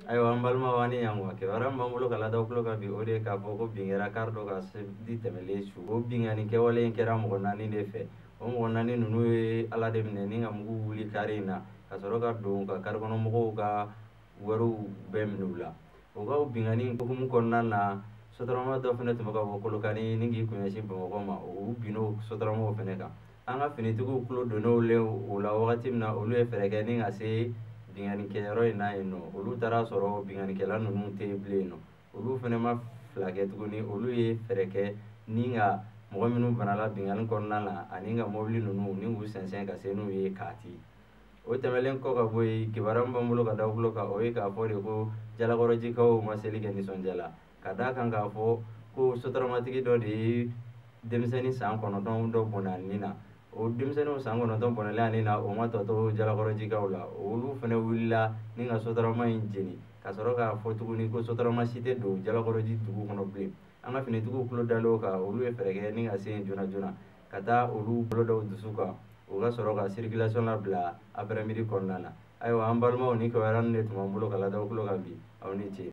Ayiwa an balimaw ni ɲan kibaruya min b'an bolo ka lada aw tulo kan bi o de ye k'a fɔ ko bin kɛra kari dɔ ka di tɛmɛlen su o binkanni kɛwale in kɛra mɔgɔ 4 de fɛ o mɔgɔ 4 ninnu ye ala de minɛ ni ka mugu wuli kari in na ka sɔrɔ ka don ka kari kɔnɔ mɔgɔw ka wariw bɛɛ minɛ u la o ka binkanni hukumu kɔnɔna na sotarama dɔ fana tun bɛ ka bɔ Kolokani ni k'i kun ɲɛsin Bamakɔ ma u binna o sotaramaw fana kan an ka finitigiw tulo donn'o o la wagati min na olu ye fɛɛrɛ kɛ ni ka se binkannikɛyɔrɔ in na yen nɔ olu taara sɔrɔ binkannikɛla ninnu tɛ yen bilen nɔ olu fana ma fila kɛ tuguni olu ye fɛɛrɛ kɛ ni ka mɔgɔ minnu banala binkanni kɔnɔna na ani ka mobili ninnu ni k'u sɛnsɛn ka se n'u ye Kati o tɛmɛnen kɔ ka bɔ yen kibaruya min b'an bolo ka da aw tulo kan o ye k'a fɔ de ko Jalakɔrɔjikaw ma seli kɛ nisɔndiya la ka d'a kan k'a fɔ ko sotaramatigi dɔ de ye denmisɛnnin san 9 dɔ bɔnɛ a nin na o denmisɛnninw san 9 bɔnɛlen a nin na o ma tɔ to Jalakɔrɔjikaw la olu fana wulila ni ka sotarama in jeni ka sɔrɔ k'a fɔ tuguni ko sotarama si tɛ don Jalakɔrɔji dugu kɔnɔ bilen an ka finitigiw tulo dalen o kan olu ye fɛɛrɛ kɛ ni ka se yen joona joona ka taa olu bolo da u dusu kan o ka sɔrɔ ka circulation labila après midi kɔnɔna na ayiwa an balimaw ni kibaruya ninnu de tun b'an bolo ka lada aw tulo kan bi aw ni ce